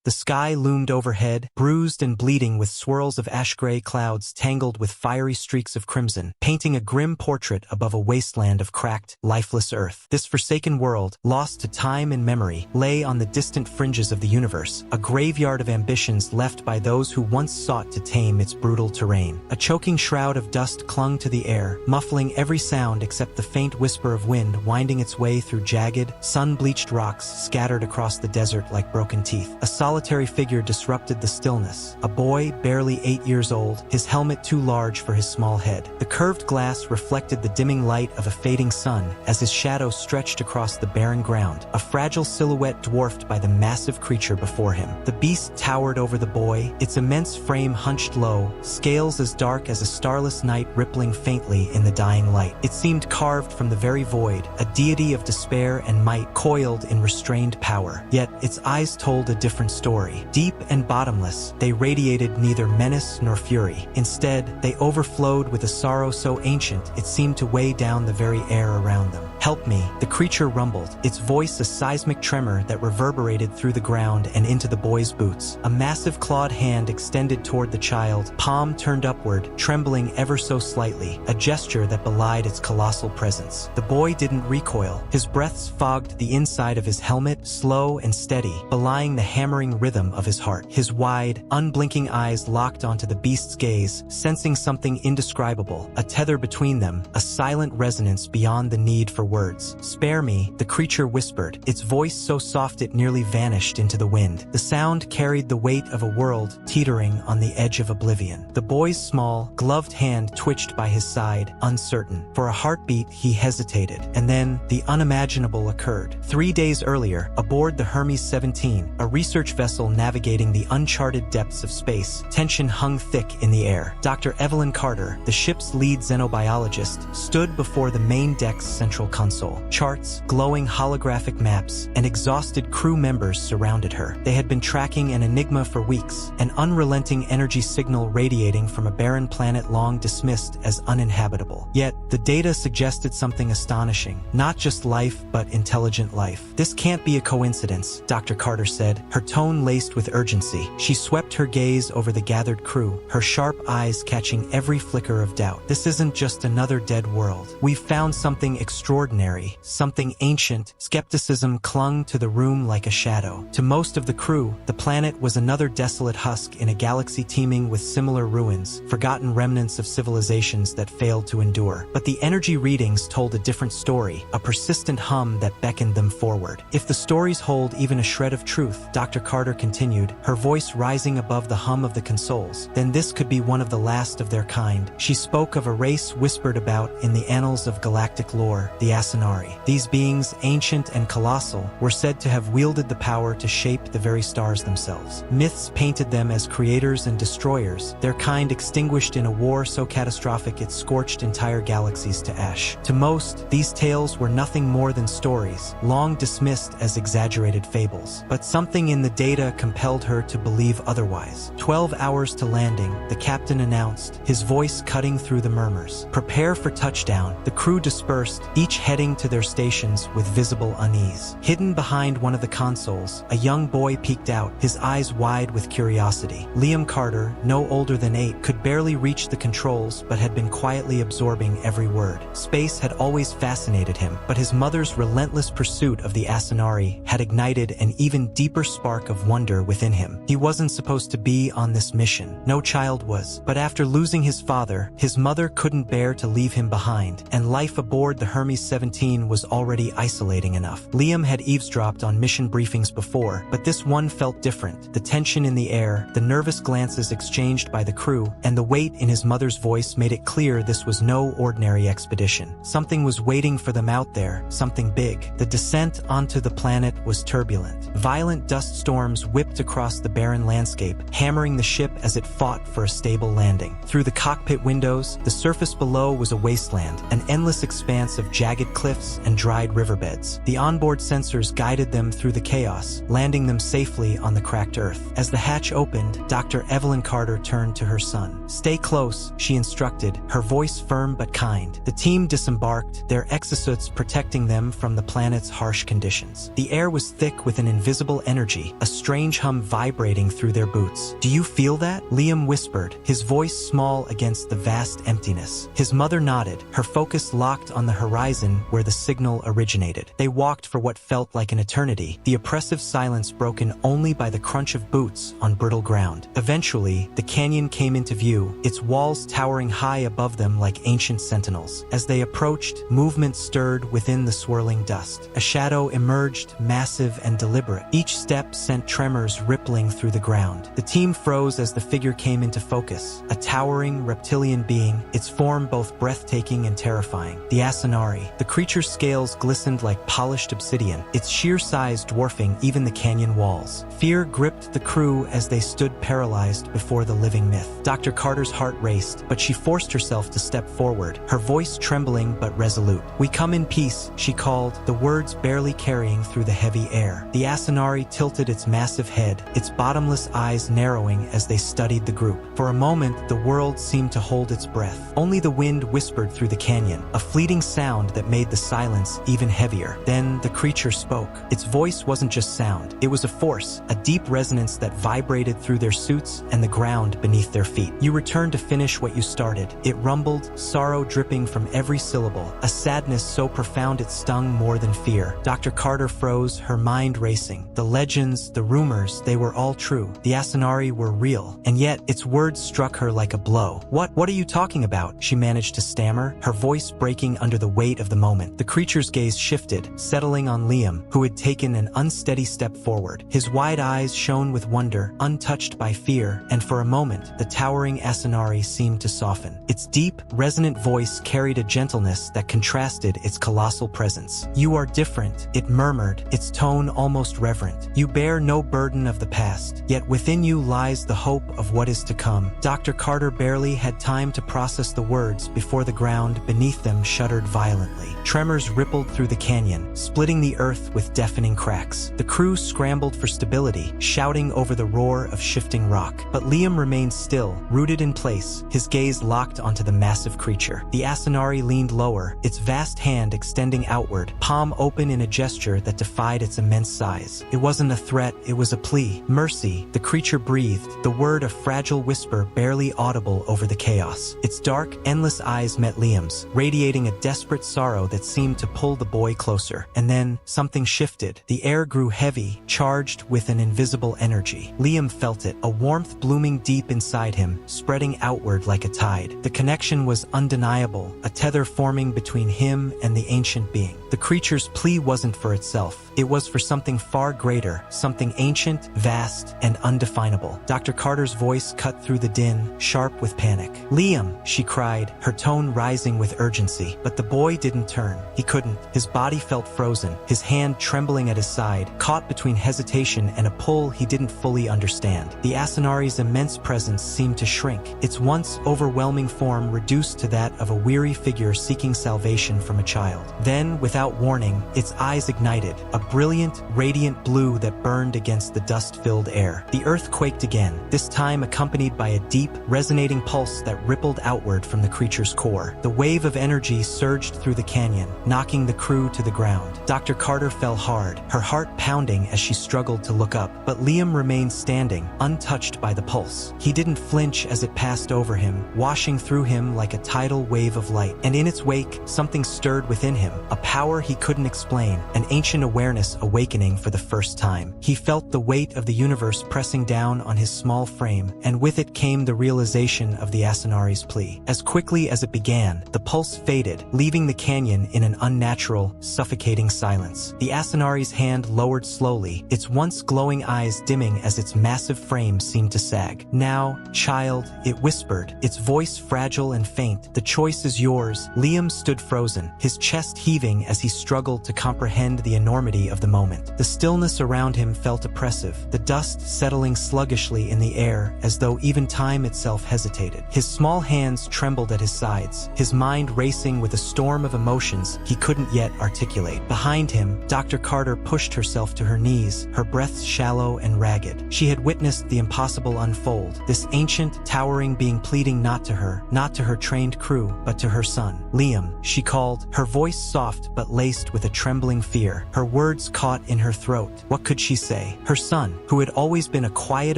The sky loomed overhead, bruised and bleeding with swirls of ash-gray clouds tangled with fiery streaks of crimson, painting a grim portrait above a wasteland of cracked, lifeless earth. This forsaken world, lost to time and memory, lay on the distant fringes of the universe, a graveyard of ambitions left by those who once sought to tame its brutal terrain. A choking shroud of dust clung to the air, muffling every sound except the faint whisper of wind winding its way through jagged, sun-bleached rocks scattered across the desert like broken teeth. A solitary figure disrupted the stillness, a boy barely 8 years old, his helmet too large for his small head. The curved glass reflected the dimming light of a fading sun as his shadow stretched across the barren ground, a fragile silhouette dwarfed by the massive creature before him. The beast towered over the boy, its immense frame hunched low, scales as dark as a starless night rippling faintly in the dying light. It seemed carved from the very void, a deity of despair and might coiled in restrained power. Yet its eyes told a different story. Deep and bottomless, they radiated neither menace nor fury. Instead, they overflowed with a sorrow so ancient it seemed to weigh down the very air around them. "Help me," the creature rumbled, its voice a seismic tremor that reverberated through the ground and into the boy's boots. A massive clawed hand extended toward the child, palm turned upward, trembling ever so slightly, a gesture that belied its colossal presence. The boy didn't recoil. His breaths fogged the inside of his helmet, slow and steady, belying the hammering rhythm of his heart. His wide, unblinking eyes locked onto the beast's gaze, sensing something indescribable, a tether between them, a silent resonance beyond the need for words. "Spare me," the creature whispered, its voice so soft it nearly vanished into the wind. The sound carried the weight of a world teetering on the edge of oblivion. The boy's small, gloved hand twitched by his side, uncertain. For a heartbeat, he hesitated, and then the unimaginable occurred. 3 days earlier, aboard the Hermes 17, a research vessel navigating the uncharted depths of space, tension hung thick in the air. Dr. Evelyn Carter, the ship's lead xenobiologist, stood before the main deck's central console. Charts, glowing holographic maps, and exhausted crew members surrounded her. They had been tracking an enigma for weeks, an unrelenting energy signal radiating from a barren planet long dismissed as uninhabitable. Yet, the data suggested something astonishing. Not just life, but intelligent life. "This can't be a coincidence," Dr. Carter said, her tone laced with urgency. She swept her gaze over the gathered crew, her sharp eyes catching every flicker of doubt. "This isn't just another dead world. We've found something extraordinary, something ancient." Skepticism clung to the room like a shadow. To most of the crew, the planet was another desolate husk in a galaxy teeming with similar ruins, forgotten remnants of civilizations that failed to endure. But the energy readings told a different story, a persistent hum that beckoned them forward. "If the stories hold even a shred of truth," Dr. Carter continued, her voice rising above the hum of the consoles, "then this could be one of the last of their kind." She spoke of a race whispered about in the annals of galactic lore, the Asinari. These beings, ancient and colossal, were said to have wielded the power to shape the very stars themselves. Myths painted them as creators and destroyers, their kind extinguished in a war so catastrophic it scorched entire galaxies to ash. To most, these tales were nothing more than stories, long dismissed as exaggerated fables. But something in the data compelled her to believe otherwise. 12 hours to landing, the captain announced, his voice cutting through the murmurs. "Prepare for touchdown." The crew dispersed, each heading to their stations with visible unease. Hidden behind one of the consoles, a young boy peeked out, his eyes wide with curiosity. Liam Carter, no older than 8, could barely reach the controls but had been quietly absorbing every word. Space had always fascinated him, but his mother's relentless pursuit of the Asinari had ignited an even deeper spark of wonder within him. He wasn't supposed to be on this mission. No child was. But after losing his father, his mother couldn't bear to leave him behind, and life aboard the Hermes 17 was already isolating enough. Liam had eavesdropped on mission briefings before, but this one felt different. The tension in the air, the nervous glances exchanged by the crew, and the weight in his mother's voice made it clear this was no ordinary expedition. Something was waiting for them out there, something big. The descent onto the planet was turbulent. Violent dust storms whipped across the barren landscape, hammering the ship as it fought for a stable landing. Through the cockpit windows, the surface below was a wasteland, an endless expanse of jagged jagged cliffs and dried riverbeds. The onboard sensors guided them through the chaos, landing them safely on the cracked earth. As the hatch opened, Dr. Evelyn Carter turned to her son. "Stay close," she instructed, her voice firm but kind. The team disembarked, their exosuits protecting them from the planet's harsh conditions. The air was thick with an invisible energy, a strange hum vibrating through their boots. "Do you feel that?" Liam whispered, his voice small against the vast emptiness. His mother nodded, her focus locked on the horizon where the signal originated. They walked for what felt like an eternity, the oppressive silence broken only by the crunch of boots on brittle ground. Eventually, the canyon came into view, its walls towering high above them like ancient sentinels. As they approached, movement stirred within the swirling dust. A shadow emerged, massive and deliberate. Each step sent tremors rippling through the ground. The team froze as the figure came into focus, a towering reptilian being, its form both breathtaking and terrifying. The Asinari. The creature's scales glistened like polished obsidian, its sheer size dwarfing even the canyon walls. Fear gripped the crew as they stood paralyzed before the living myth. Dr. Carter's heart raced, but she forced herself to step forward, her voice trembling but resolute. "We come in peace," she called, the words barely carrying through the heavy air. The Asinari tilted its massive head, its bottomless eyes narrowing as they studied the group. For a moment, the world seemed to hold its breath. Only the wind whispered through the canyon, a fleeting sound that made the silence even heavier. Then the creature spoke. Its voice wasn't just sound, it was a force, a deep resonance that vibrated through their suits and the ground beneath their feet. "You returned to finish what you started," it rumbled, sorrow dripping from every syllable, a sadness so profound it stung more than fear. Dr. Carter froze, her mind racing. The legends, the rumors, they were all true. The Asinari were real, and yet its words struck her like a blow. What are you talking about?" she managed to stammer, her voice breaking under the weight of the moment. The creature's gaze shifted, settling on Liam, who had taken an unsteady step forward. His wide eyes shone with wonder, untouched by fear, and for a moment, the towering Asinari seemed to soften. Its deep, resonant voice carried a gentleness that contrasted its colossal presence. "You are different," it murmured, its tone almost reverent. "You bear no burden of the past, yet within you lies the hope of what is to come." Dr. Carter barely had time to process the words before the ground beneath them shuddered violently. Tremors rippled through the canyon, splitting the earth with deafening cracks. The crew scrambled for stability, shouting over the roar of shifting rock. But Liam remained still, rooted in place, his gaze locked onto the massive creature. The Asinari leaned lower, its vast hand extending outward, palm open in a gesture that defied its immense size. It wasn't a threat, it was a plea. "Mercy," the creature breathed, the word a fragile whisper barely audible over the chaos. Its dark, endless eyes met Liam's, radiating a desperate sorrow that seemed to pull the boy closer. And then, something shifted. The air grew heavy, charged with an invisible energy. Liam felt it, a warmth blooming deep inside him, spreading outward like a tide. The connection was undeniable, a tether forming between him and the ancient being. The creature's plea wasn't for itself. It was for something far greater, something ancient, vast, and undefinable. Dr. Carter's voice cut through the din, sharp with panic. "Liam," she cried, her tone rising with urgency. But the boy didn't turn. He couldn't. His body felt frozen, his hand trembling at his side, caught between hesitation and a pull he didn't fully understand. The Asinari's immense presence seemed to shrink, its once overwhelming form reduced to that of a weary figure seeking salvation from a child. Then, without warning, its eyes ignited, a brilliant, radiant blue that burned against the dust-filled air. The earth quaked again, this time accompanied by a deep, resonating pulse that rippled outward from the creature's core. The wave of energy surged through the canyon, knocking the crew to the ground. Dr. Carter fell hard, her heart pounding as she struggled to look up, but Liam remained standing, untouched by the pulse. He didn't flinch as it passed over him, washing through him like a tidal wave of light. And in its wake, something stirred within him, a power he couldn't explain, an ancient awareness awakening for the first time. He felt the weight of the universe pressing down on his small frame, and with it came the realization of the Asinari's plea. As quickly as it began, the pulse faded, leaving the canyon in an unnatural, suffocating silence. The Asinari's hand lowered slowly, its once glowing eyes dimming as its massive frame seemed to sag. "Now, child," it whispered, its voice fragile and faint, "the choice is yours." Liam stood frozen, his chest heaving as he struggled to comprehend the enormity of the moment. The stillness around him felt oppressive, the dust settling sluggishly in the air as though even time itself hesitated. His small hands trembled at his sides, his mind racing with a storm of emotion emotions he couldn't yet articulate. Behind him, Dr. Carter pushed herself to her knees, her breaths shallow and ragged. She had witnessed the impossible unfold, this ancient, towering being pleading not to her trained crew, but to her son. Liam, she called, her voice soft but laced with a trembling fear, her words caught in her throat. What could she say? Her son, who had always been a quiet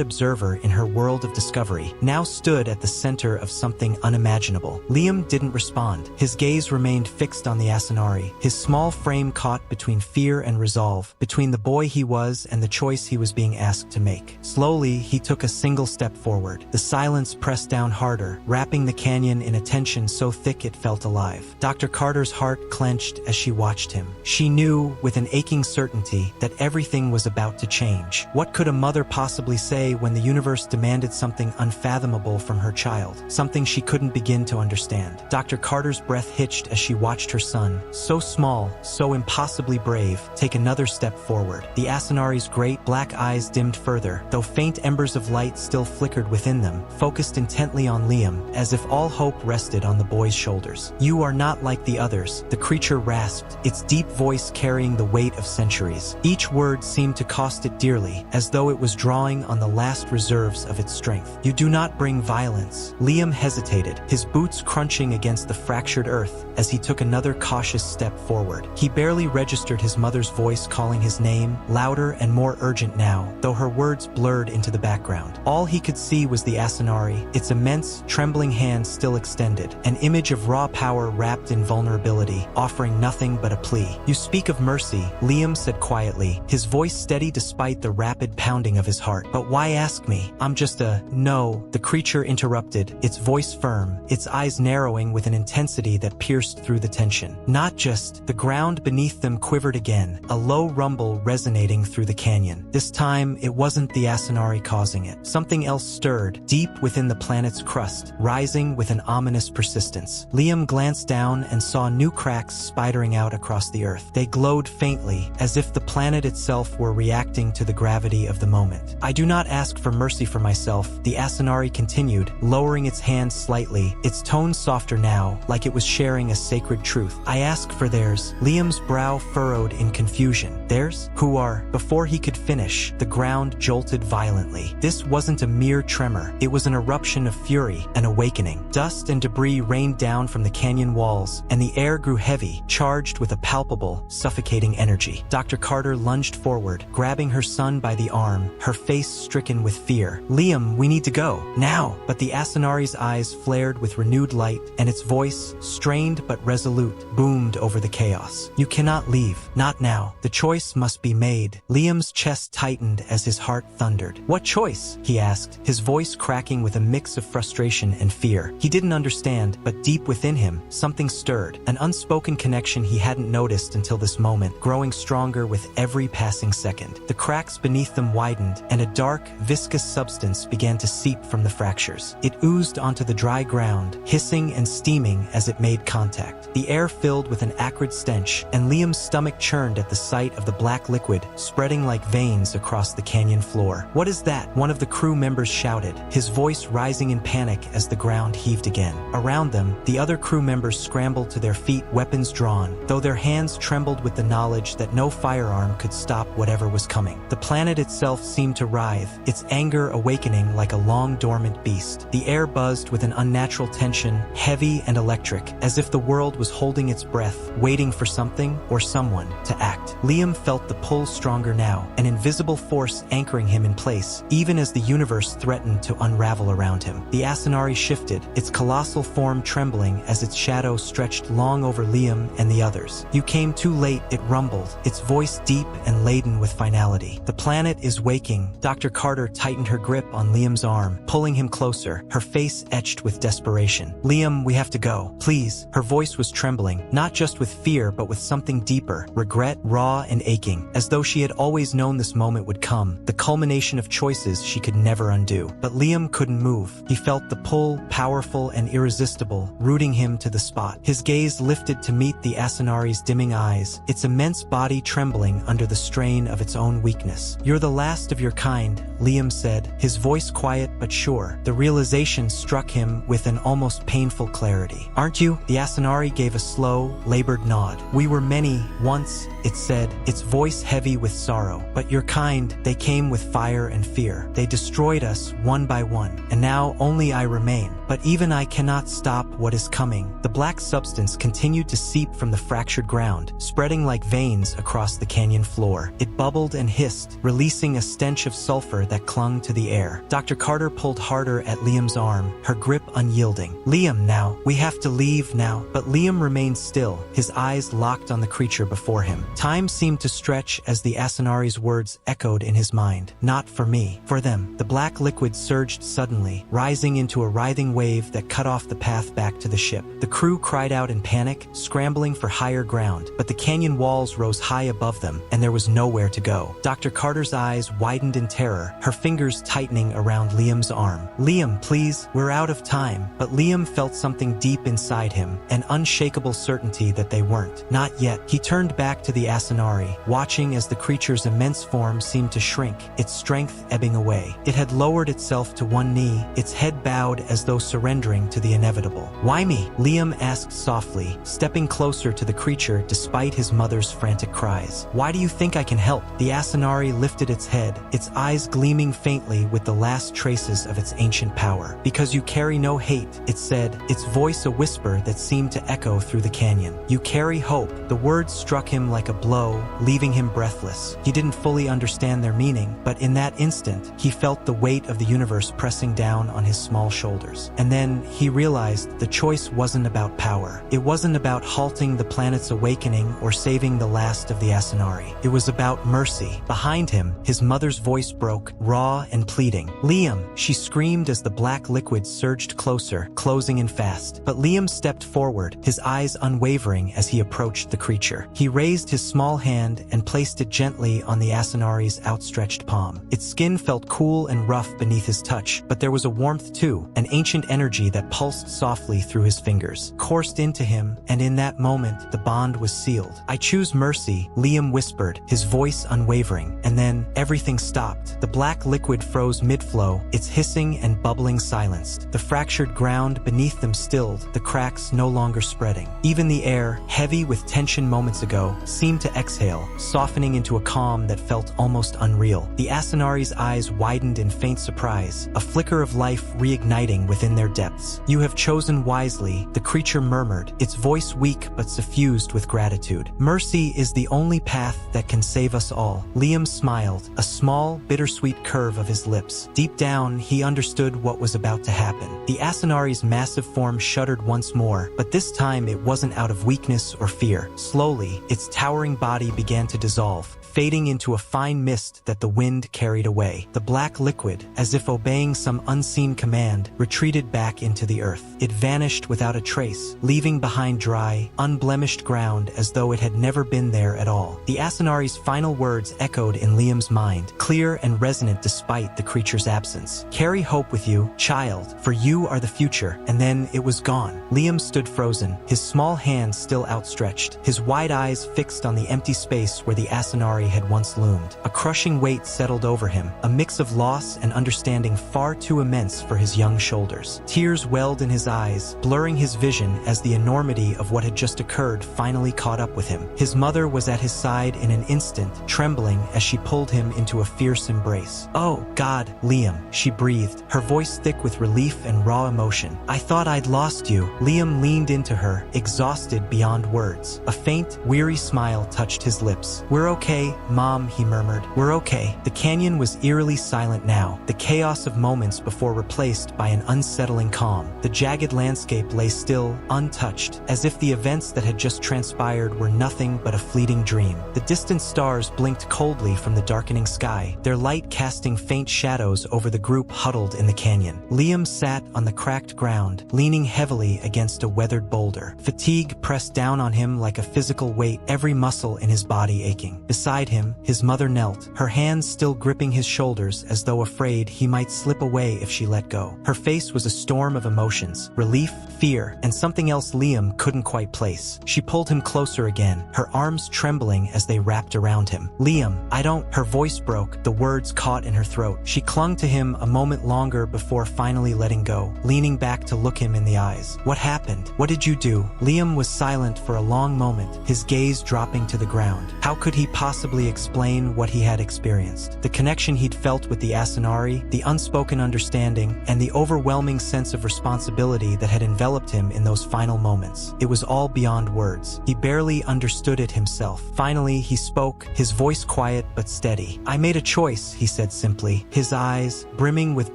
observer in her world of discovery, now stood at the center of something unimaginable. Liam didn't respond. His gaze remained fixed on the Asinari, his small frame caught between fear and resolve, between the boy he was and the choice he was being asked to make. Slowly, he took a single step forward. The silence pressed down harder, wrapping the canyon in a tension so thick it felt alive. Dr. Carter's heart clenched as she watched him. She knew, with an aching certainty, that everything was about to change. What could a mother possibly say when the universe demanded something unfathomable from her child, something she couldn't begin to understand? Dr. Carter's breath hitched as she watched her son, so small, so impossibly brave, take another step forward. The Asinari's great black eyes dimmed further, though faint embers of light still flickered within them, focused intently on Liam, as if all hope rested on the boy's shoulders. "You are not like the others," the creature rasped, its deep voice carrying the weight of centuries. Each word seemed to cost it dearly, as though it was drawing on the last reserves of its strength. "You do not bring violence." Liam hesitated, his boots crunching against the fractured earth as he took another cautious step forward. He barely registered his mother's voice calling his name, louder and more urgent now, though her words blurred into the background. All he could see was the Asinari, its immense, trembling hand still extended, an image of raw power wrapped in vulnerability, offering nothing but a plea. "You speak of mercy," Liam said quietly, his voice steady despite the rapid pounding of his heart. "But why ask me? I'm just a—" "No," the creature interrupted, its voice firm, its eyes narrowing with an intensity that pierced through the tension. "Not just—" The ground beneath them quivered again, a low rumble resonating through the canyon. This time, it wasn't the Asinari causing it. Something else stirred, deep within the planet's crust, rising with an ominous persistence. Liam glanced down and saw new cracks spidering out across the earth. They glowed faintly, as if the planet itself were reacting to the gravity of the moment. "I do not ask for mercy for myself," the Asinari continued, lowering its hand slightly, its tone softer now, like it was sharing a sacred truth. "I ask for theirs." Liam's brow furrowed in confusion. "Theirs? Who are—" Before he could finish, the ground jolted violently. This wasn't a mere tremor. It was an eruption of fury, an awakening. Dust and debris rained down from the canyon walls, and the air grew heavy, charged with a palpable, suffocating energy. Dr. Carter lunged forward, grabbing her son by the arm, her face stricken with fear. "Liam, we need to go. Now!" But the Asinari's eyes flared with renewed light, and its voice, strained but resolute, boomed over the chaos. "You cannot leave. Not now. The choice must be made." Liam's chest tightened as his heart thundered. "What choice?" he asked, his voice cracking with a mix of frustration and fear. He didn't understand, but deep within him, something stirred, an unspoken connection he hadn't noticed until this moment, growing stronger with every passing second. The cracks beneath them widened, and a dark, viscous substance began to seep from the fractures. It oozed onto the dry ground, hissing and steaming as it made contact. The air filled with an acrid stench, and Liam's stomach churned at the sight of the black liquid, spreading like veins across the canyon floor. "What is that?" one of the crew members shouted, his voice rising in panic as the ground heaved again. Around them, the other crew members scrambled to their feet, weapons drawn, though their hands trembled with the knowledge that no firearm could stop whatever was coming. The planet itself seemed to writhe, its anger awakening like a long-dormant beast. The air buzzed with an unnatural tension, heavy and electric, as if the world was holding its breath, waiting for something or someone to act. Liam felt the pull stronger now, an invisible force anchoring him in place, even as the universe threatened to unravel around him. The Asinari shifted, its colossal form trembling as its shadow stretched long over Liam and the others. "You came too late," it rumbled, its voice deep and laden with finality. "The planet is waking." Dr. Carter tightened her grip on Liam's arm, pulling him closer, her face etched with desperation. "Liam, we have to go. Please." Her voice was trembling, not just with fear but with something deeper, regret, raw and aching, as though she had always known this moment would come, the culmination of choices she could never undo. But Liam couldn't move. He felt the pull, powerful and irresistible, rooting him to the spot. His gaze lifted to meet the Asinari's dimming eyes, its immense body trembling under the strain of its own weakness. "You're the last of your kind," Liam said, his voice quiet but sure. The realization struck him with an almost painful clarity. "Aren't you?" The Asinari gave a slow, labored nod. "We were many, once," it said, its voice heavy with sorrow. "But your kind, they came with fire and fear. They destroyed us, one by one. And now only I remain. But even I cannot stop what is coming." The black substance continued to seep from the fractured ground, spreading like veins across the canyon floor. It bubbled and hissed, releasing a stench of sulfur that clung to the air. Dr. Carter pulled harder at Liam's arm, her grip unyielding. "Liam, now. We have to leave now." But Liam remained still, his eyes locked on the creature before him. Time seemed to stretch as the Asinari's words echoed in his mind. "Not for me. For them." The black liquid surged suddenly, rising into a writhing wave that cut off the path back to the ship. The crew cried out in panic, scrambling for higher ground, but the canyon walls rose high above them, and there was nowhere to go. Dr. Carter's eyes widened in terror, her fingers tightening around Liam's arm. "Liam, please, we're out of time." But Liam felt something deep inside him, an unshakable certainty that they weren't. Not yet. He turned back to the Asinari, watching as the creature's immense form seemed to shrink, its strength ebbing away. It had lowered itself to one knee, its head bowed as though surrendering to the inevitable. "Why me?" Liam asked softly, stepping closer to the creature despite his mother's frantic cries. "Why do you think I can help?" The Asinari lifted its head, its eyes gleaming faintly with the last traces of its ancient power. "Because you carry no hate," it said, its voice a whisper that seemed to echo through the canyon. "You carry hope." The words struck him like a blow, leaving him breathless. He didn't fully understand their meaning, but in that instant, he felt the weight of the universe pressing down on his small shoulders. And then he realized the choice wasn't about power. It wasn't about halting the planet's awakening or saving the last of the Asinari. It was about mercy. Behind him, his mother's voice broke, raw and pleading. "Liam!" she screamed as the black liquid surged closer, closing in fast. But Liam stepped forward, his eyes unwavering as he approached the creature. He raised his small hand and placed it gently on the Asinari's outstretched palm. Its skin felt cool and rough beneath his touch, but there was a warmth too, an ancient energy that pulsed softly through his fingers, coursed into him, and in that moment, the bond was sealed. "I choose mercy," Liam whispered, his voice unwavering, and then everything stopped. The black liquid froze mid-flow, its hissing and bubbling silenced. The fractured ground beneath them stilled, the cracks no longer spreading. Even the air, heavy with tension moments ago, seemed to exhale, softening into a calm that felt almost unreal. The Asinari's eyes widened in faint surprise, a flicker of life reigniting within their depths. "You have chosen wisely," the creature murmured, its voice weak but suffused with gratitude. "Mercy is the only path that can save us all." Liam smiled, a small, bittersweet curve of his lips. Deep down, he understood what was about to happen. The Asinari's massive form shuddered once more, but this time it wasn't out of weakness or fear. Slowly, its towering body began to dissolve, fading into a fine mist that the wind carried away. The black liquid, as if obeying some unseen command, retreated back into the earth. It vanished without a trace, leaving behind dry, unblemished ground as though it had never been there at all. The Asinari's final words echoed in Liam's mind, clear and resonant despite the creature's absence. "Carry hope with you, child, for you are the future." And then it was gone. Liam stood frozen, his small hand still outstretched, his wide eyes fixed on the empty space where the Asinari had once loomed. A crushing weight settled over him, a mix of loss and understanding far too immense for his young shoulders. Tears welled in his eyes, blurring his vision as the enormity of what had just occurred finally caught up with him. His mother was at his side in an instant, trembling as she pulled him into a fierce embrace. "Oh, God, Liam," she breathed, her voice thick with relief and raw emotion. "I thought I'd lost you." Liam leaned into her, exhausted beyond words. A faint, weary smile touched his lips. "We're okay, Mom," he murmured. "We're okay." The canyon was eerily silent now, the chaos of moments before replaced by an unsettling calm. The jagged landscape lay still, untouched, as if the events that had just transpired were nothing but a fleeting dream. The distant stars blinked coldly from the darkening sky, their light casting faint shadows over the group huddled in the canyon. Liam sat on the cracked ground, leaning heavily against a weathered boulder. Fatigue pressed down on him like a physical weight, every muscle in his body aching. Beside Beside him, his mother knelt, her hands still gripping his shoulders as though afraid he might slip away if she let go. Her face was a storm of emotions, relief, fear, and something else Liam couldn't quite place. She pulled him closer again, her arms trembling as they wrapped around him. Liam, I don't... Her voice broke, the words caught in her throat. She clung to him a moment longer before finally letting go, leaning back to look him in the eyes. What happened? What did you do? Liam was silent for a long moment, his gaze dropping to the ground. How could he possibly explain what he had experienced? The connection he'd felt with the Asinari, the unspoken understanding, and the overwhelming sense of responsibility that had enveloped him in those final moments. It was all beyond words. He barely understood it himself. Finally, he spoke, his voice quiet but steady. I made a choice, he said simply, his eyes, brimming with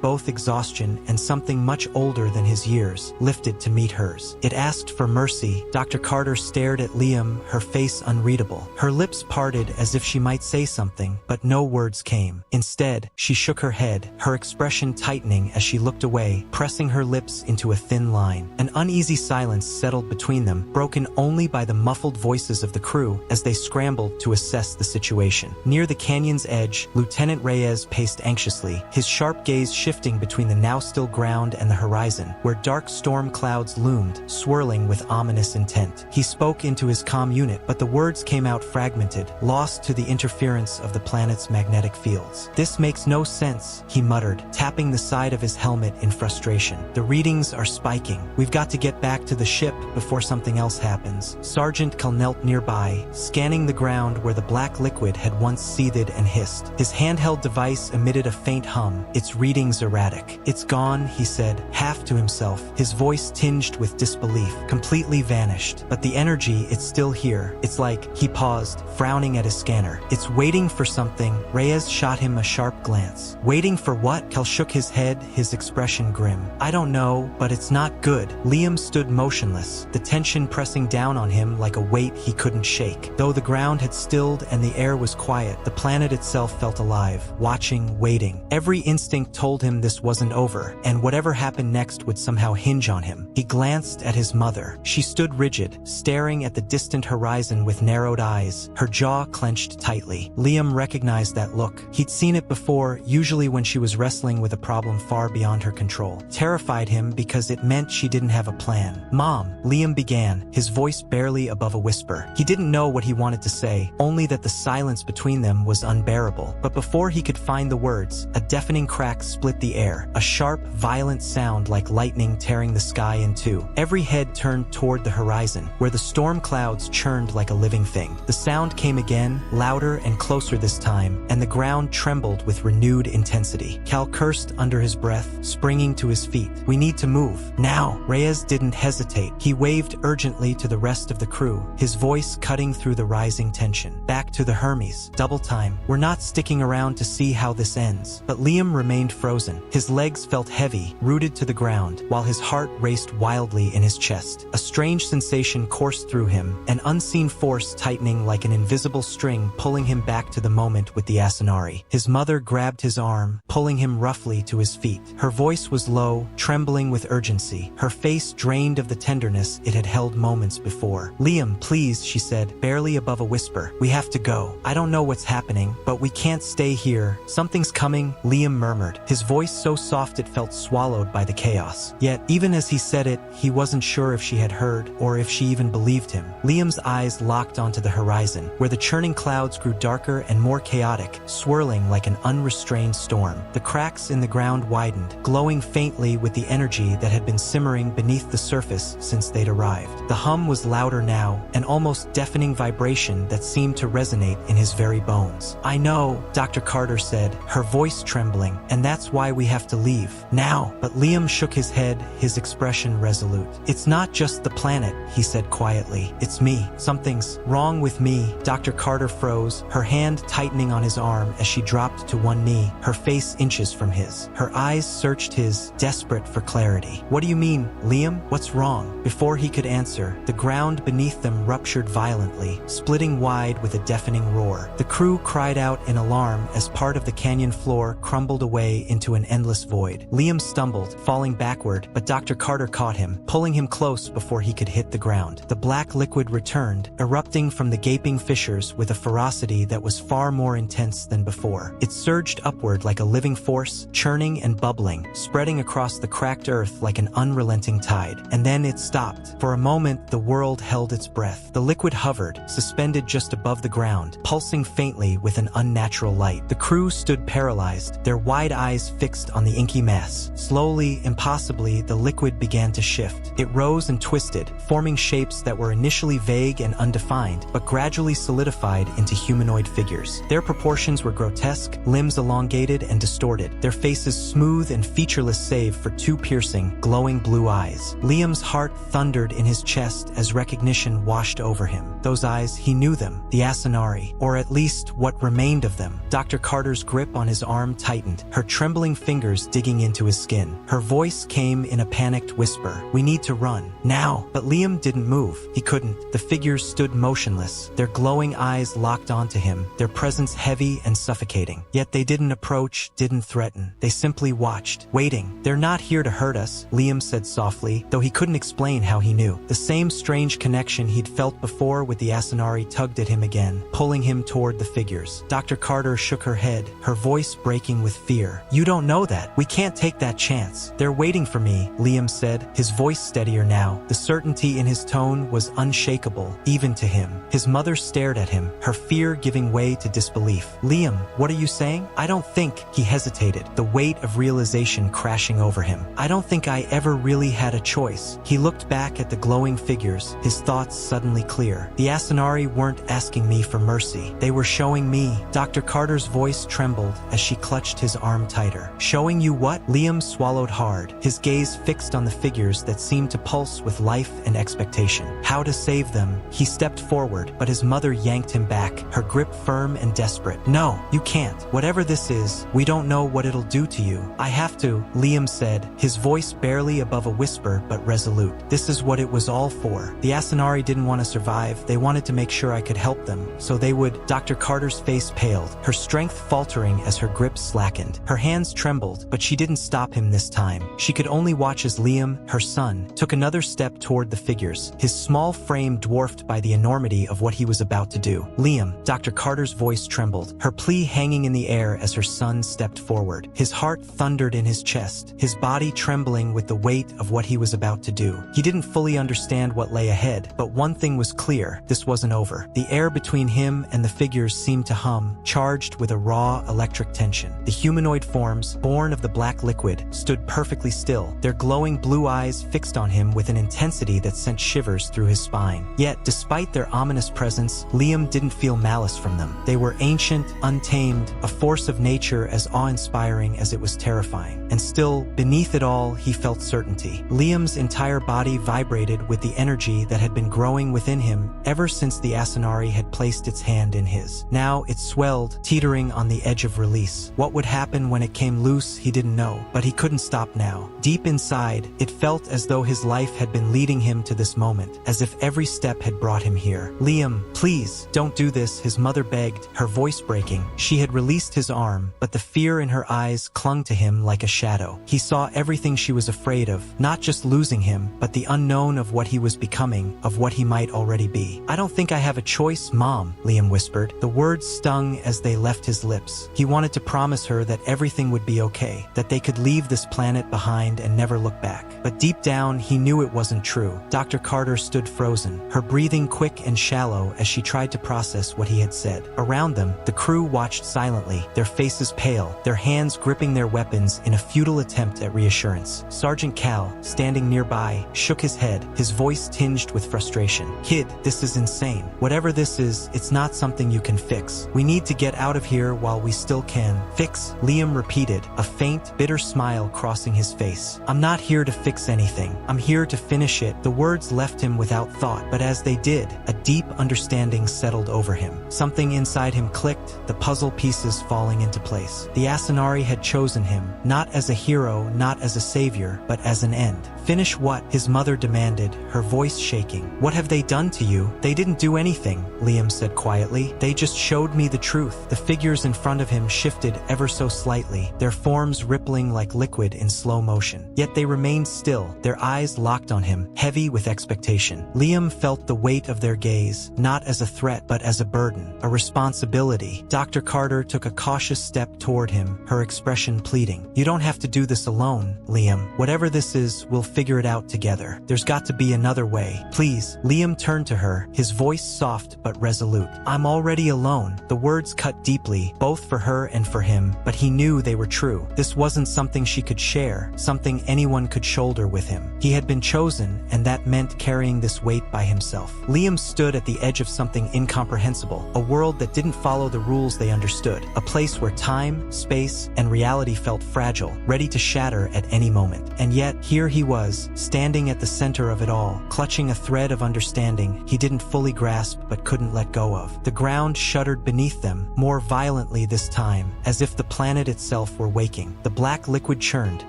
both exhaustion and something much older than his years, lifted to meet hers. It asked for mercy. Dr. Carter stared at Liam, her face unreadable. Her lips parted as if she might say something, but no words came. Instead, she shook her head, her expression tightening as she looked away, pressing her lips into a thin line. An uneasy silence settled between them, broken only by the muffled voices of the crew as they scrambled to assess the situation. Near the canyon's edge, Lieutenant Reyes paced anxiously, his sharp gaze shifting between the now still ground and the horizon, where dark storm clouds loomed, swirling with ominous intent. He spoke into his comm unit, but the words came out fragmented, lost to the interference of the planet's magnetic fields. This makes no sense, he muttered, tapping the side of his helmet in frustration. The readings are spiking. We've got to get back to the ship before something else happens. Sergeant Cal knelt nearby, scanning the ground where the black liquid had once seethed and hissed. His handheld device emitted a faint hum, its readings erratic. It's gone, he said, half to himself, his voice tinged with disbelief. Completely vanished. But the energy, it's still here. It's like... He paused, frowning at his scanner. It's waiting for something. Reyes shot him a sharp glance. Waiting for what? Cal shook his head, his expression grim. I don't know, but it's not good. Liam stood motionless, the tension pressing down on him like a weight he couldn't shake. Though the ground had stilled and the air was quiet, the planet itself felt alive, watching, waiting. Every instinct told him this wasn't over, and whatever happened next would somehow hinge on him. He glanced at his mother. She stood rigid, staring at the distant horizon with narrowed eyes, her jaw clenched tightly. Liam recognized that look. He'd seen it before, usually when she was wrestling with a problem far beyond her control. Terrified him because it meant she didn't have a plan. Mom, Liam began, his voice barely above a whisper. He didn't know what he wanted to say, only that the silence between them was unbearable. But before he could find the words, a deafening crack split the air, a sharp, violent sound like lightning tearing the sky in two. Every head turned toward the horizon, where the storm clouds churned like a living thing. The sound came again, louder and closer this time, and the ground trembled with renewed intensity. Cal cursed under his breath, springing to his feet. We need to move. Now! Reyes didn't hesitate. He waved urgently to the rest of the crew, his voice cutting through the rising tension. Back to the Hermes. Double time. We're not sticking around to see how this ends. But Liam remained frozen. His legs felt heavy, rooted to the ground, while his heart raced wildly in his chest. A strange sensation coursed through him, an unseen force tightening like an invisible string pulling him back to the moment with the Asinari. His mother grabbed his arm, pulling him roughly to his feet. Her voice was low, trembling with urgency, her face drained of the tenderness it had held moments before. Liam, please, she said, barely above a whisper. We have to go. I don't know what's happening, but we can't stay here. Something's coming, Liam murmured, his voice so soft it felt swallowed by the chaos. Yet, even as he said it, he wasn't sure if she had heard, or if she even believed him. Liam's eyes locked onto the horizon, where the churning clouds grew darker and more chaotic, swirling like an unrestrained storm. The cracks in the ground widened, glowing faintly with the energy that had been simmering beneath the surface since they'd arrived. The hum was louder now, an almost deafening vibration that seemed to resonate in his very bones. I know, Dr. Carter said, her voice trembling, and that's why we have to leave. Now! But Liam shook his head, his expression resolute. It's not just the planet, he said quietly. It's me. Something's wrong with me. Dr. Carter froze, her hand tightening on his arm as she dropped to one knee, her face inches from his. Her eyes searched his, desperate for clarity. What do you mean, Liam? What's wrong? Before he could answer, the ground beneath them ruptured violently, splitting wide with a deafening roar. The crew cried out in alarm as part of the canyon floor crumbled away into an endless void. Liam stumbled, falling backward, but Dr. Carter caught him, pulling him close before he could hit the ground. The black liquid returned, erupting from the gaping fissures with a ferocity that was far more intense than before. It surged upward like a living force, churning and bubbling, spreading across the cracked earth like an unrelenting tide. And then it stopped. For a moment, the world held its breath. The liquid hovered, suspended just above the ground, pulsing faintly with an unnatural light. The crew stood paralyzed, their wide eyes fixed on the inky mass. Slowly, impossibly, the liquid began to shift. It rose and twisted, forming shapes that were initially vague and undefined, but gradually solidified into humanoid figures. Their proportions were grotesque, limbs elongated and distorted, their faces smooth and featureless save for two piercing, glowing blue eyes. Liam's heart thundered in his chest as recognition washed over him. Those eyes, he knew them, the Asinari, or at least what remained of them. Dr. Carter's grip on his arm tightened, her trembling fingers digging into his skin. Her voice came in a panicked whisper. "We need to run. Now." But Liam didn't move. He couldn't. The figures stood motionless, their glowing eyes locked onto him, their presence heavy and suffocating. Yet they didn't approach, didn't threaten. They simply watched, waiting. "They're not here to hurt us," Liam said softly, though he couldn't explain how he knew. The same strange connection he'd felt before with the Asinari tugged at him again, pulling him toward the figures. Dr. Carter shook her head, her voice breaking with fear. "You don't know that. We can't take that chance. They're waiting for me," Liam said, his voice steadier now. The certainty in his tone was unshakable, even to him. His mother stared at him, her fear giving way to disbelief. "Liam, what are you saying?" "I don't think," he hesitated, the weight of realization crashing over him. "I don't think I ever really had a choice." He looked back at the glowing figures, his thoughts suddenly clear. The Asinari weren't asking me for mercy. They were showing me. Dr. Carter's voice trembled as she clutched his arm tighter. "Showing you what?" Liam swallowed hard, his gaze fixed on the figures that seemed to pulse with life and expectation. "How to save them." He stepped forward, but his mother yanked him back, her grip firm and desperate. "No, you can't. Whatever this is, we don't know what it'll do to you." "I have to," Liam said, his voice barely above a whisper but resolute. "This is what it was all for. The Asinari didn't want to survive. They wanted to make sure I could help them, so they would." Dr. Carter's face paled, her strength faltering as her grip slackened. Her hands trembled, but she didn't stop him this time. She could only watch as Liam, her son, took another step toward the figures, his small frame dwarfed by the enormity of what he was about to do. "Liam," Dr. Carter's voice trembled, her plea hanging in the air as her son stepped forward. His heart thundered in his chest, his body trembling with the weight of what he was about to do. He didn't fully understand what lay ahead, but one thing was clear: this wasn't over. The air between him and the figures seemed to hum, charged with a raw electric tension. The humanoid forms, born of the black liquid, stood perfectly still, their glowing blue eyes fixed on him with an intensity that sent shivers through his spine. Yet, despite their ominous presence, Liam didn't feel malice from them. They were ancient, untamed, a force of nature as awe-inspiring as it was terrifying. And still, beneath it all, he felt certainty. Liam's entire body vibrated with the energy that had been growing within him ever since the Asinari had placed its hand in his. Now it swelled, teetering on the edge of release. What would happen when it came loose, he didn't know, but he couldn't stop now. Deep inside, it felt as though his life had been leading him to this moment, as if every step had brought him here. "Liam, please, don't do this," his mother begged, her voice breaking. She had released his arm, but the fear in her eyes clung to him like a shadow. He saw everything she was afraid of, not just losing him, but the unknown of what he was becoming, of what he might already be. "I don't think I have a choice, Mom," Liam whispered. The words stung as they left his lips. He wanted to promise her that everything would be okay, that they could leave this planet behind and never look back. But deep down, he knew it wasn't true. Dr. Carter stood frozen, her breathing quick and shallow as she tried to process what he had said. Around them, the crew watched silently, their faces pale, their hands gripping their weapons in a futile attempt at reassurance. Sergeant Cal, standing nearby, shook his head, his voice tinged with frustration. "Kid, this is insane. Whatever this is, it's not something you can fix. We need to get out of here while we still can." "Fix?" Liam repeated, a faint, bitter smile crossing his face. "I'm not here to fix anything. I'm here to finish it." The words left him without thought, but as they did, a deep understanding settled over him. Something inside him clicked, the puzzle pieces falling into place. The Asinari had chosen him, not as a hero, not as a savior, but as an end. "Finish what?" his mother demanded, her voice shaking. "What have they done to you?" "They didn't do anything," Liam said quietly. "They just showed me the truth." The figures in front of him shifted ever so slightly, their forms rippling like liquid in slow motion. Yet they remained still, their eyes locked on him, heavy with expectation. Liam felt the weight of their gaze, not as a threat but as is a burden, a responsibility. Dr. Carter took a cautious step toward him, her expression pleading. You don't have to do this alone, Liam. Whatever this is, we'll figure it out together. There's got to be another way. Please. Liam turned to her, his voice soft but resolute. I'm already alone. The words cut deeply, both for her and for him, but he knew they were true. This wasn't something she could share, something anyone could shoulder with him. He had been chosen, and that meant carrying this weight by himself. Liam stood at the edge of something incomprehensible, a world that didn't follow the rules they understood, a place where time, space, and reality felt fragile, ready to shatter at any moment. And yet, here he was, standing at the center of it all, clutching a thread of understanding he didn't fully grasp but couldn't let go of. The ground shuddered beneath them, more violently this time, as if the planet itself were waking. The black liquid churned,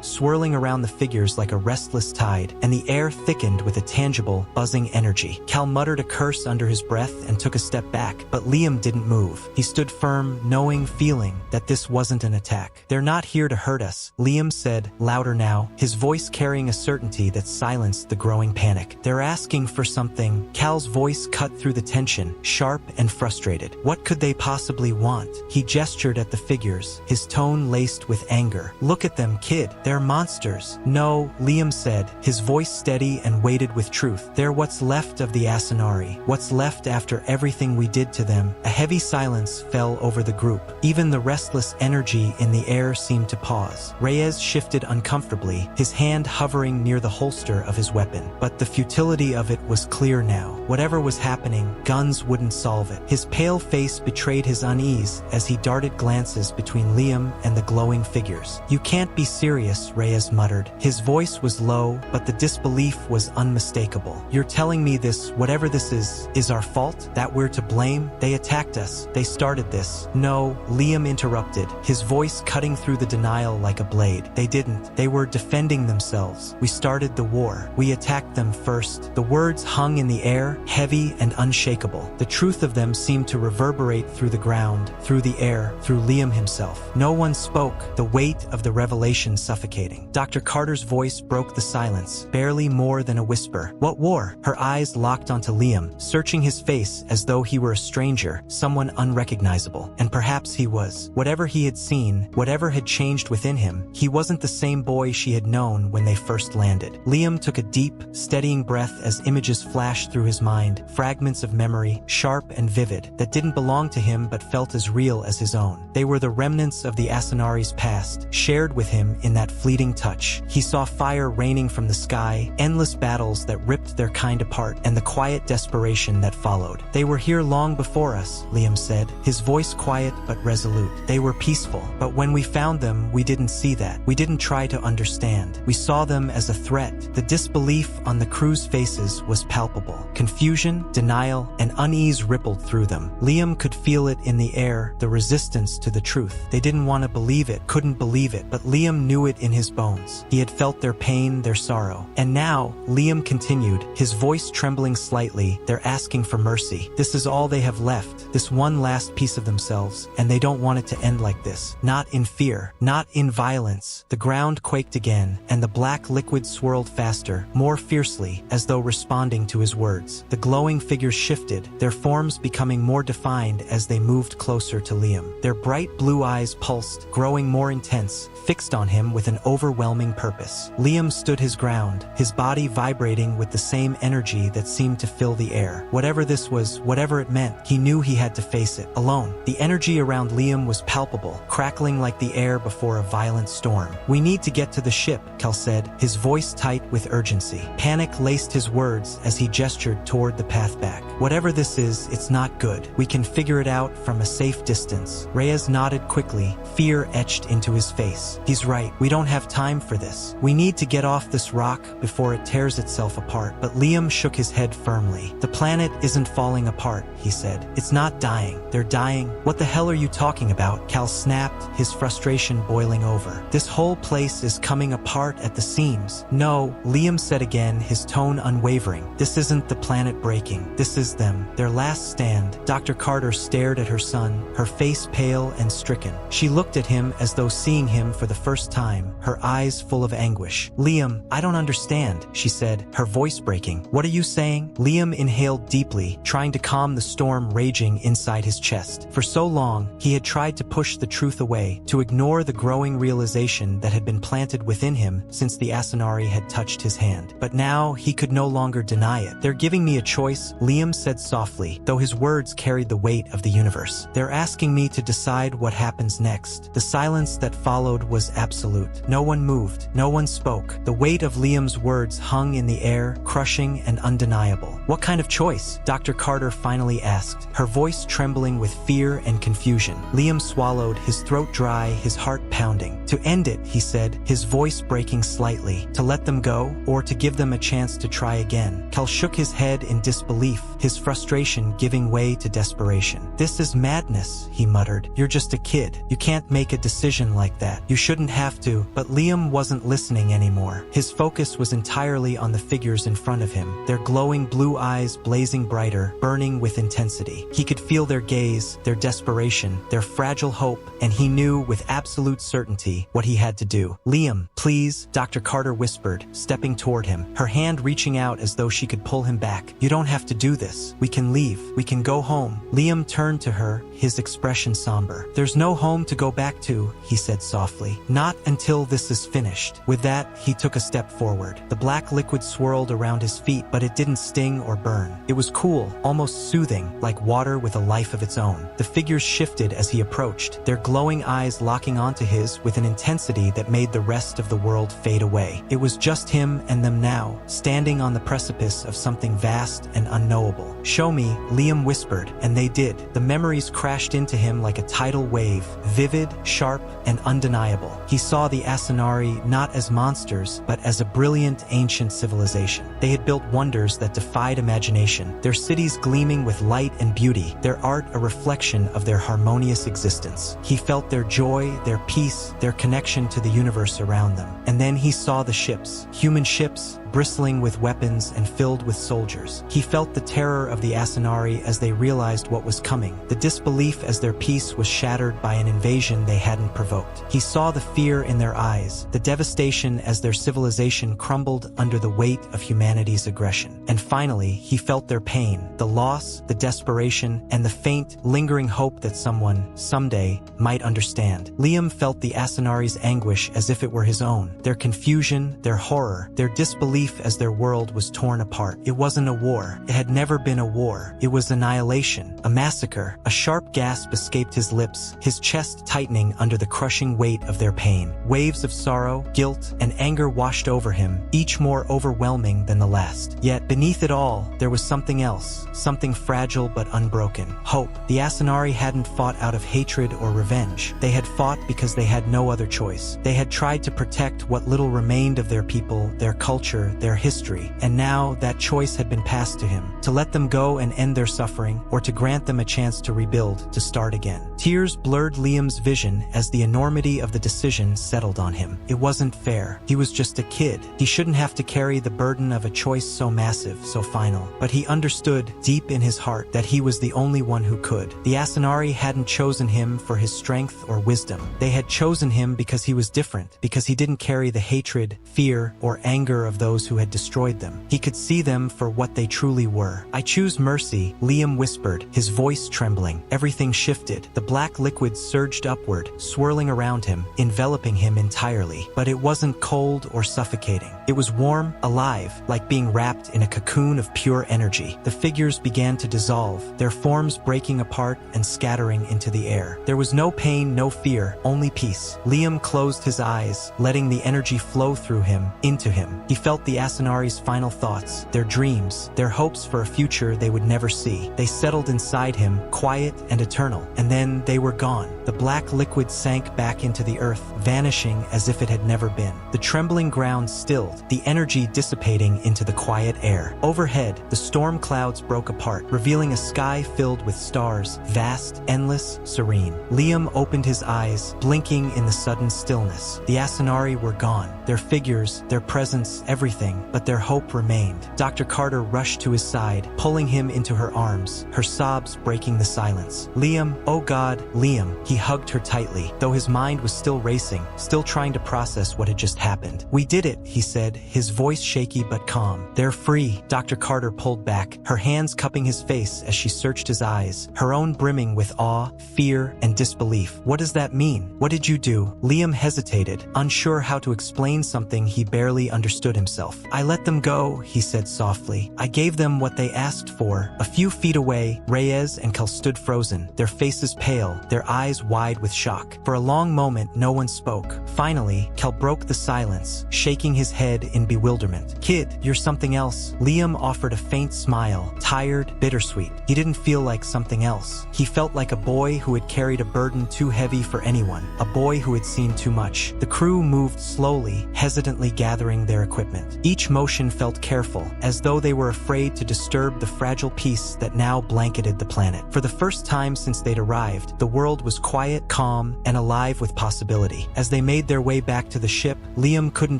swirling around the figures like a restless tide, and the air thickened with a tangible, buzzing energy. Cal muttered a curse under his breath and took a step back, but Liam didn't move. He stood firm, knowing, feeling, that this wasn't an attack. They're not here to hurt us, Liam said, louder now, his voice carrying a certainty that silenced the growing panic. They're asking for something. Cal's voice cut through the tension, sharp and frustrated. What could they possibly want? He gestured at the figures, his tone laced with anger. Look at them, kid. They're monsters. No, Liam said, his voice steady and weighted with truth. They're what's left of the Asinari, what's left after everything we did to them. A heavy silence fell over the group. Even the restless energy in the air seemed to pause. Reyes shifted uncomfortably, his hand hovering near the holster of his weapon. But the futility of it was clear now. Whatever was happening, guns wouldn't solve it. His pale face betrayed his unease as he darted glances between Liam and the glowing figures. You can't be serious, Reyes muttered. His voice was low, but the disbelief was unmistakable. You're telling me this, whatever this is our fault? That we're to blame? They attacked us. They started this. No, Liam interrupted, his voice cutting through the denial like a blade. They didn't. They were defending themselves. We started the war. We attacked them first. The words hung in the air, heavy and unshakable. The truth of them seemed to reverberate through the ground, through the air, through Liam himself. No one spoke, the weight of the revelation suffocating. Dr. Carter's voice broke the silence, barely more than a whisper. What war? Her eyes locked onto Liam, searching his face as though he were a stranger, someone unrecognizable. And perhaps he was. Whatever he had seen, whatever had changed within him, he wasn't the same boy she had known when they first landed. Liam took a deep, steadying breath as images flashed through his mind, fragments of memory, sharp and vivid, that didn't belong to him but felt as real as his own. They were the remnants of the Asinari's past, shared with him in that fleeting touch. He saw fire raining from the sky, endless battles that ripped their kind apart, and the quiet desperation that followed. They were here long before us, Liam said, his voice quiet but resolute. They were peaceful, but when we found them, we didn't see that. We didn't try to understand. We saw them as a threat. The disbelief on the crew's faces was palpable. Confusion, denial, and unease rippled through them. Liam could feel it in the air, the resistance to the truth. They didn't want to believe it, couldn't believe it, but Liam knew it in his bones. He had felt their pain, their sorrow. And now, Liam continued, his voice trembling slightly, they're asking for mercy. This is all they have left, this one last piece of themselves, and they don't want it to end like this. Not in fear, not in violence. The ground quaked again, and the black liquid swirled faster, more fiercely, as though responding to his words. The glowing figures shifted, their forms becoming more defined as they moved closer to Liam. Their bright blue eyes pulsed, growing more intense, fixed on him with an overwhelming purpose. Liam stood his ground, his body vibrating with the same energy that seemed to fill the air. Whatever this was, whatever it meant, he knew he had to face it, alone. The energy around Liam was palpable, crackling like the air before a violent storm. We need to get to the ship, Cal said, his voice tight with urgency. Panic laced his words as he gestured toward the path back. Whatever this is, it's not good. We can figure it out from a safe distance. Reyes nodded quickly, fear etched into his face. He's right. We don't have time for this. We need to get off this rock before it tears itself apart. But Liam shook his head firmly. The planet isn't falling apart, he said. It's not dying. They're dying. What the hell are you talking about? Cal snapped, his frustration boiling over. This whole place is coming apart at the seams. No, Liam said again, his tone unwavering. This isn't the planet breaking. This is them. Their last stand. Dr. Carter stared at her son, her face pale and stricken. She looked at him as though seeing him for the first time, her eyes full of anguish. Liam, I don't understand, she said, her voice breaking. What are you saying? Liam inhaled deeply, trying to calm the storm raging inside his chest. For so long, he had tried to push the truth away, to ignore the growing realization that had been planted within him since the Asinari had touched his hand. But now, he could no longer deny it. "They're giving me a choice," Liam said softly, though his words carried the weight of the universe. "They're asking me to decide what happens next." The silence that followed was absolute. No one moved. No one spoke. The weight of Liam's words hung in the air, crushing and undeniable. "What kind of choice?" Dr. Carter finally asked, her voice trembling with fear and confusion. Liam swallowed, his throat dry, his heart pounding. "To end it," he said, his voice breaking slightly. "To let them go, or to give them a chance to try again." Cal shook his head in disbelief, his frustration giving way to desperation. "This is madness," he muttered. "You're just a kid. You can't make a decision like that. You shouldn't have to." But Liam wasn't listening anymore. His focus was entirely on the figures in front of him, their glowing blue eyes blazing brighter, burning with intensity. He could feel their gaze, their desperation, their fragile hope, and he knew with absolute certainty what he had to do. "Liam, please," Dr. Carter whispered, stepping toward him, her hand reaching out as though she could pull him back. "You don't have to do this. We can leave. We can go home." Liam turned to her, his expression somber. "There's no home to go back to," he said softly. "Not until this is finished." With that, he took a step forward. The black liquid swirled around his feet, but it didn't sting or burn. It was cool, almost soothing, like water with a life of its own. The figures shifted as he approached, their glowing eyes locking onto his with an intensity that made the rest of the world fade away. It was just him and them now, standing on the precipice of something vast and unknowable. "Show me," Liam whispered, and they did. The memories crashed into him like a tidal wave, vivid, sharp, and undeniable. He saw the Asinari not as monsters, but as a brilliant ancient civilization. They had built wonders that defied imagination, their cities gleaming with light and beauty, their art a reflection of their harmonious existence. He felt their joy, their peace, their connection to the universe around them. And then he saw the ships, human ships, bristling with weapons and filled with soldiers. He felt the terror of the Asinari as they realized what was coming, the disbelief as their peace was shattered by an invasion they hadn't provoked. He saw the fear in their eyes, the devastation as their civilization crumbled under the weight of humanity's aggression. And finally, he felt their pain, the loss, the desperation, and the faint, lingering hope that someone, someday, might understand. Liam felt the Asinari's anguish as if it were his own, their confusion, their horror, their disbelief as their world was torn apart. It wasn't a war. It had never been a war. It was annihilation, a massacre. A sharp gasp escaped his lips, his chest tightening under the crushing weight of their pain. Waves of sorrow, guilt, and anger washed over him, each more overwhelming than the last. Yet, beneath it all, there was something else, something fragile but unbroken. Hope. The Asinari hadn't fought out of hatred or revenge. They had fought because they had no other choice. They had tried to protect what little remained of their people, their culture, their history, and now that choice had been passed to him, to let them go and end their suffering, or to grant them a chance to rebuild, to start again. Tears blurred Liam's vision as the enormity of the decision settled on him. It wasn't fair. He was just a kid. He shouldn't have to carry the burden of a choice so massive, so final. But he understood, deep in his heart, that he was the only one who could. The Asinari hadn't chosen him for his strength or wisdom. They had chosen him because he was different, because he didn't carry the hatred, fear, or anger of those who had destroyed them. He could see them for what they truly were. "I choose mercy," Liam whispered, his voice trembling. Everything shifted. The black liquid surged upward, swirling around him, enveloping him entirely. But it wasn't cold or suffocating. It was warm, alive, like being wrapped in a cocoon of pure energy. The figures began to dissolve, their forms breaking apart and scattering into the air. There was no pain, no fear, only peace. Liam closed his eyes, letting the energy flow through him, into him. He felt the Asinari's final thoughts, their dreams, their hopes for a future they would never see. They settled inside him, quiet and eternal, and then they were gone. The black liquid sank back into the earth, vanishing as if it had never been. The trembling ground stilled, the energy dissipating into the quiet air. Overhead, the storm clouds broke apart, revealing a sky filled with stars, vast, endless, serene. Liam opened his eyes, blinking in the sudden stillness. The Asinari were gone, their figures, their presence, everything, but their hope remained. Dr. Carter rushed to his side, pulling him into her arms, her sobs breaking the silence. "Liam, oh God, Liam," he hugged her tightly, though his mind was still racing. racing, still trying to process what had just happened. "We did it," he said, his voice shaky but calm. "They're free." Dr. Carter pulled back, her hands cupping his face as she searched his eyes, her own brimming with awe, fear, and disbelief. "What does that mean? What did you do?" Liam hesitated, unsure how to explain something he barely understood himself. "I let them go," he said softly. "I gave them what they asked for." A few feet away, Reyes and Kel stood frozen, their faces pale, their eyes wide with shock. For a long moment, no one spoke. Finally, Kel broke the silence, shaking his head in bewilderment. "Kid, you're something else." Liam offered a faint smile, tired, bittersweet. He didn't feel like something else. He felt like a boy who had carried a burden too heavy for anyone, a boy who had seen too much. The crew moved slowly, hesitantly gathering their equipment. Each motion felt careful, as though they were afraid to disturb the fragile peace that now blanketed the planet. For the first time since they'd arrived, the world was quiet, calm, and alive with possibility. As they made their way back to the ship, Liam couldn't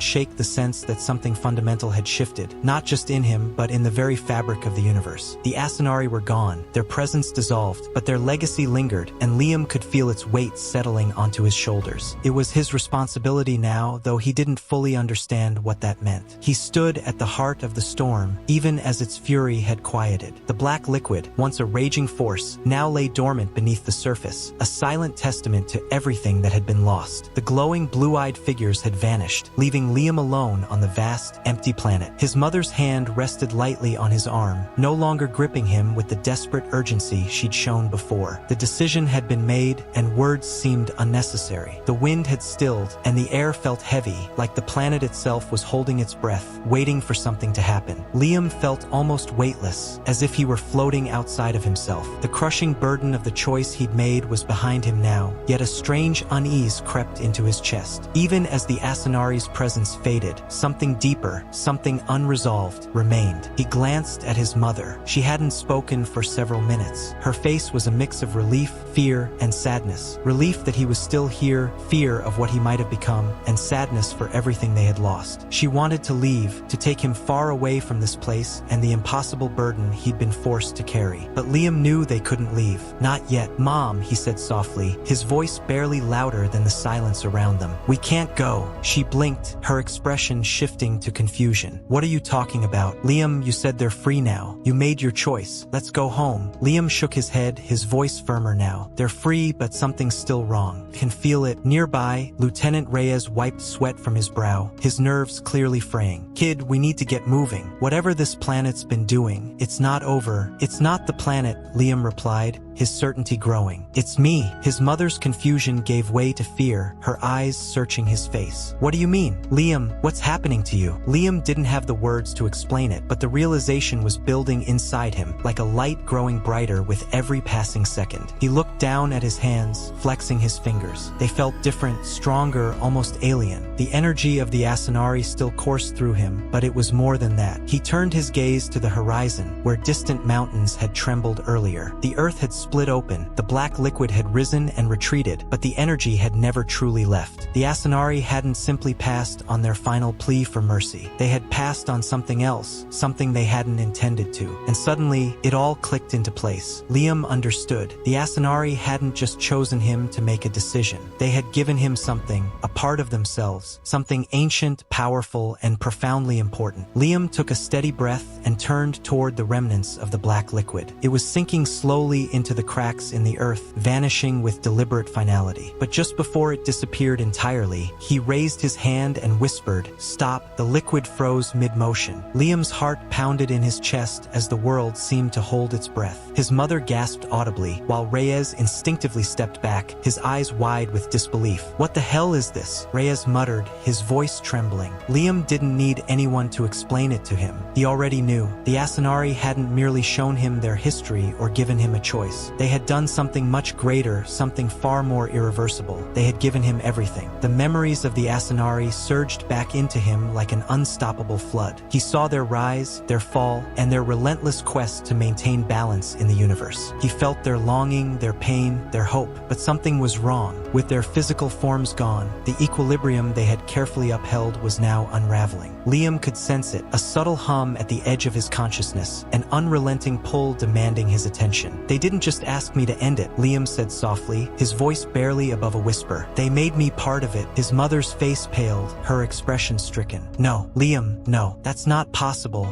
shake the sense that something fundamental had shifted, not just in him, but in the very fabric of the universe. The Asinari were gone, their presence dissolved, but their legacy lingered, and Liam could feel its weight settling onto his shoulders. It was his responsibility now, though he didn't fully understand what that meant. He stood at the heart of the storm, even as its fury had quieted. The black liquid, once a raging force, now lay dormant beneath the surface, a silent testament to everything that had been lost. The glowing blue-eyed figures had vanished, leaving Liam alone on the vast, empty planet. His mother's hand rested lightly on his arm, no longer gripping him with the desperate urgency she'd shown before. The decision had been made, and words seemed unnecessary. The wind had stilled, and the air felt heavy, like the planet itself was holding its breath, waiting for something to happen. Liam felt almost weightless, as if he were floating outside of himself. The crushing burden of the choice he'd made was behind him now, yet a strange unease crept into his chest. Even as the Asinari's presence faded, something deeper, something unresolved, remained. He glanced at his mother. She hadn't spoken for several minutes. Her face was a mix of relief, fear, and sadness. Relief that he was still here, fear of what he might have become, and sadness for everything they had lost. She wanted to leave, to take him far away from this place and the impossible burden he'd been forced to carry. But Liam knew they couldn't leave. "Not yet, Mom," he said softly, his voice barely louder than the silence around them. "We can't go." She blinked, her expression shifting to confusion. "What are you talking about?" "Liam, you said they're free now. You made your choice. Let's go home." Liam shook his head, his voice firmer now. "They're free, but something's still wrong. Can feel it." Nearby, Lieutenant Reyes wiped sweat from his brow, his nerves clearly fraying. "Kid, we need to get moving. Whatever this planet's been doing, it's not over." "It's not the planet," Liam replied, his certainty growing. "It's me." His mother's confusion gave way to fear, her eyes searching his face. "What do you mean?" "Liam, what's happening to you?" Liam didn't have the words to explain it, but the realization was building inside him, like a light growing brighter with every passing second. He looked down at his hands, flexing his fingers. They felt different, stronger, almost alien. The energy of the Asinari still coursed through him, but it was more than that. He turned his gaze to the horizon, where distant mountains had trembled earlier. The earth had split open, the black liquid had risen and retreated, but the energy had never truly left. The Asinari hadn't simply passed on their final plea for mercy. They had passed on something else, something they hadn't intended to. And suddenly, it all clicked into place. Liam understood. The Asinari hadn't just chosen him to make a decision. They had given him something, a part of themselves, something ancient, powerful, and profoundly important. Liam took a steady breath and turned toward the remnants of the black liquid. It was sinking slowly into the cracks in the earth, vanishing with deliberate finality. But just before it disappeared entirely, he raised his hand and whispered, "Stop." The liquid froze mid-motion. Liam's heart pounded in his chest as the world seemed to hold its breath. His mother gasped audibly, while Reyes instinctively stepped back, his eyes wide with disbelief. "What the hell is this?" Reyes muttered, his voice trembling. Liam didn't need anyone to explain it to him. He already knew. The Asinari hadn't merely shown him their history or given him a choice. They had done something much greater, something far more irreversible. They had given him everything. The memories of the Asinari surged back into him like an unstoppable flood. He saw their rise, their fall, and their relentless quest to maintain balance in the universe. He felt their longing, their pain, their hope, but something was wrong. With their physical forms gone, the equilibrium they had carefully upheld was now unraveling. Liam could sense it, a subtle hum at the edge of his consciousness, an unrelenting pull demanding his attention. "They didn't just ask me to end it," Liam said softly, his voice barely above a whisper. "They made me part of it. His mother's face paled, her expression stricken. No, Liam, no, that's not possible.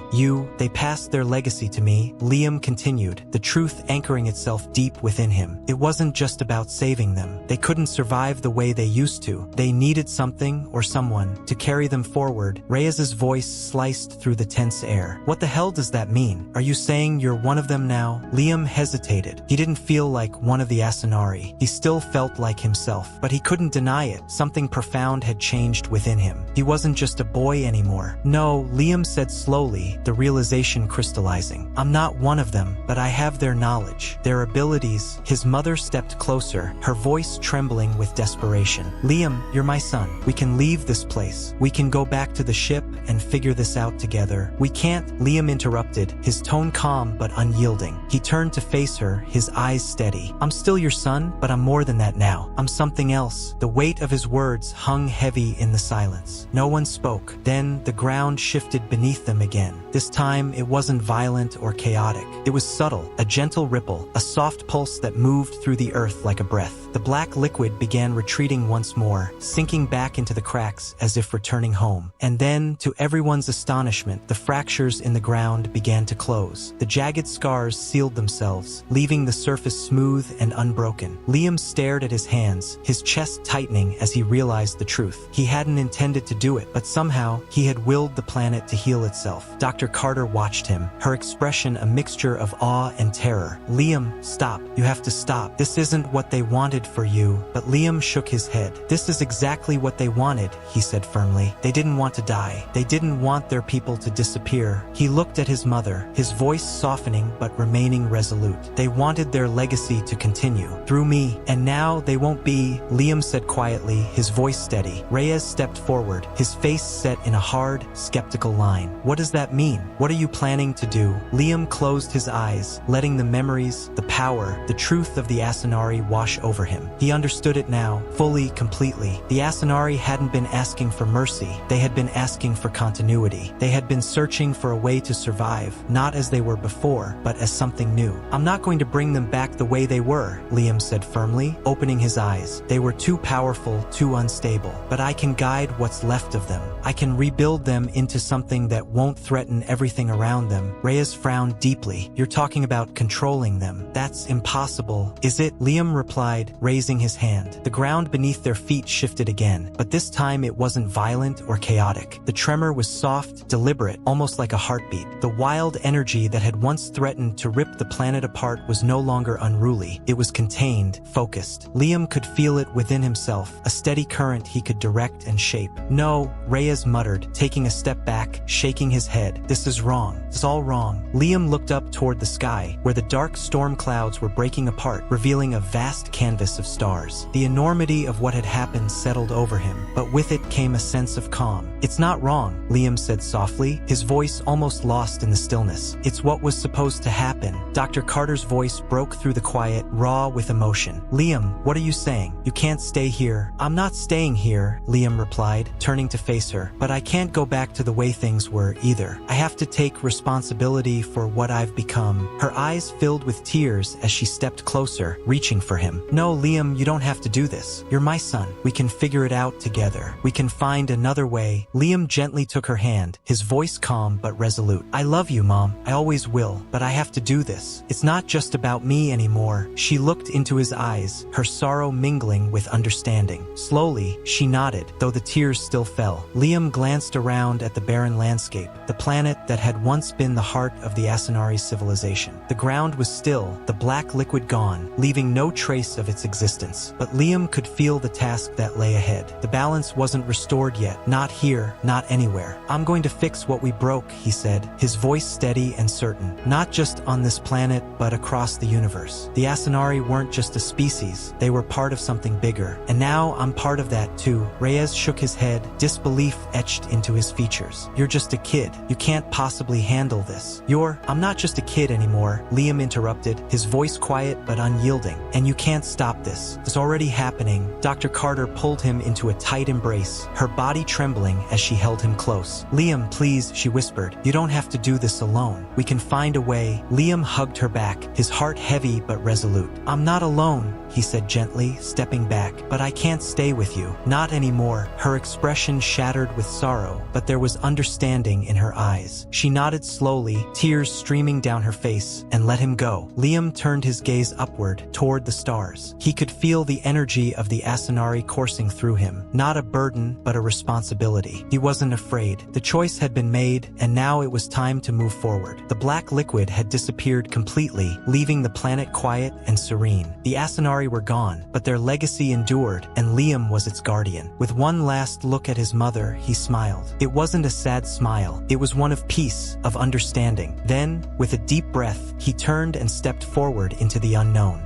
They passed their legacy to me, Liam continued, the truth anchoring itself deep within him. It wasn't just about saving them. They couldn't survive the way they used to. They needed something or someone to carry them forward. Reyes's voice sliced through the tense air. What the hell does that mean? Are you saying you're one of them now? Liam hesitated. He didn't feel like one of the Asinari. He still felt like himself, but he couldn't deny it. Something profound had changed within him. He wasn't just a boy anymore. No, Liam said slowly, the realization crystallizing. I'm not one of them, but I have their knowledge, their abilities. His mother stepped closer, her voice trembling with desperation. Liam, you're my son. We can leave this place. We can go back to the ship and figure this out together. We can't, Liam interrupted, his tone calm but unyielding. He turned to face her, his eyes steady. I'm still your son, but I'm more than that now. I'm something else. The weight of his words hung heavy in the silence. No one spoke. Then the ground shifted beneath them again. This time it wasn't violent or chaotic. It was subtle, a gentle ripple, a soft pulse that moved through the earth like a breath. The black liquid began retreating once more, sinking back into the cracks as if returning home. And then, to everyone's astonishment, the fractures in the ground began to close. The jagged scars sealed themselves, leaving the surface smooth and unbroken. Liam stared at his hands, his chest tightening as he realized the truth. He hadn't intended to do it, but somehow he had willed the planet to heal itself. Dr. Carter watched him, her expression a mixture of awe and terror. Liam, stop. You have to stop. This isn't what they wanted for you. But Liam shook his head. This is exactly what they wanted, he said firmly. They didn't want to die. They didn't want their people to disappear. He looked at his mother, his voice softening but remaining resolute. They wanted their legacy to continue, through me, and now they won't be, Liam said quietly, his voice steady. Reyes stepped forward, his face set in a hard, skeptical line. What does that mean? What are you planning to do? Liam closed his eyes, letting the memories, the power, the truth of the Asinari wash over him. He understood it now, fully, completely. The Asinari hadn't been asking for mercy. They had been asking for continuity. They had been searching for a way to survive, not as they were before, but as something new. I'm not going to bring them back the way they were, Liam said firmly, opening his eyes. They were too powerful, too unstable. But I can guide what's left of them. I can rebuild them into something that won't threaten everything around them. Reyes frowned deeply. You're talking about controlling them. That's impossible, is it? Liam replied, raising his hand. The ground beneath their feet shifted again, but this time it wasn't violent or chaotic. The tremor was soft, deliberate, almost like a heartbeat. The wild energy that had once threatened to rip the planet apart was no longer unruly. It was contained, focused. Liam could feel it within himself, a steady current he could direct and shape. No, Reyes muttered, taking a step back, shaking his head. This is wrong. It's all wrong. Liam looked up toward the sky, where the dark storm clouds were breaking apart, revealing a vast canvas of stars. The enormity of what had happened settled over him, but with it came a sense of calm. It's not wrong, Liam said softly, his voice almost lost in the stillness. It's what was supposed to happen. Dr. Carter's voice broke through the quiet, raw with emotion. Liam, what are you saying? You can't stay here. I'm not staying here, Liam replied, turning to face her. But I can't go back to the way things were either. I have to take responsibility for what I've become. Her eyes filled with tears as she stepped closer, reaching for him. No, Liam, you don't have to do this. You're my son. We can figure it out together. We can find another way. Liam gently took her hand, his voice calm but resolute. I love you, Mom. I always will. But I have to do this. It's not just about me anymore. She looked into his eyes, her sorrow mingling with understanding. Slowly, she nodded, though the tears still fell. Liam glanced around at the barren landscape, the planet that had once been the heart of the Asinari civilization. The ground was still, the black liquid gone, leaving no trace of its existence. But Liam could feel the task that lay ahead. The balance wasn't restored yet. Not here, not anywhere. I'm going to fix what we broke, he said, his voice steady and certain. Not just on this planet, but across the universe. The Asinari weren't just a species. They were part of something bigger. And now I'm part of that too. Reyes shook his head, disbelief etched into his features. You're just a kid. You can't possibly handle this. I'm not just a kid anymore, Liam interrupted, his voice quiet but unyielding. And you can't stop this. It's already happening. Dr. Carter pulled him into a tight embrace, her body trembling as she held him close. Liam, please, she whispered. You don't have to do this alone. We can find a way. Liam hugged her back, his heart heavy but resolute. I'm not alone, he said gently, stepping back. But "But I can't stay with you. Not anymore." Her expression shattered with sorrow, but there was understanding in her eyes. She nodded slowly, tears streaming down her face, and let him go. Liam turned his gaze upward, toward the stars. He could feel the energy of the Asinari coursing through him. Not a burden, but a responsibility. He wasn't afraid. The choice had been made, and now it was time to move forward. The black liquid had disappeared completely, leaving the planet quiet and serene. The Asinari were gone, but their legacy endured, and Liam was its guardian. With one last look at his mother, he smiled. It wasn't a sad smile. It was one of peace, of understanding. Then, with a deep breath, he turned and stepped forward into the unknown.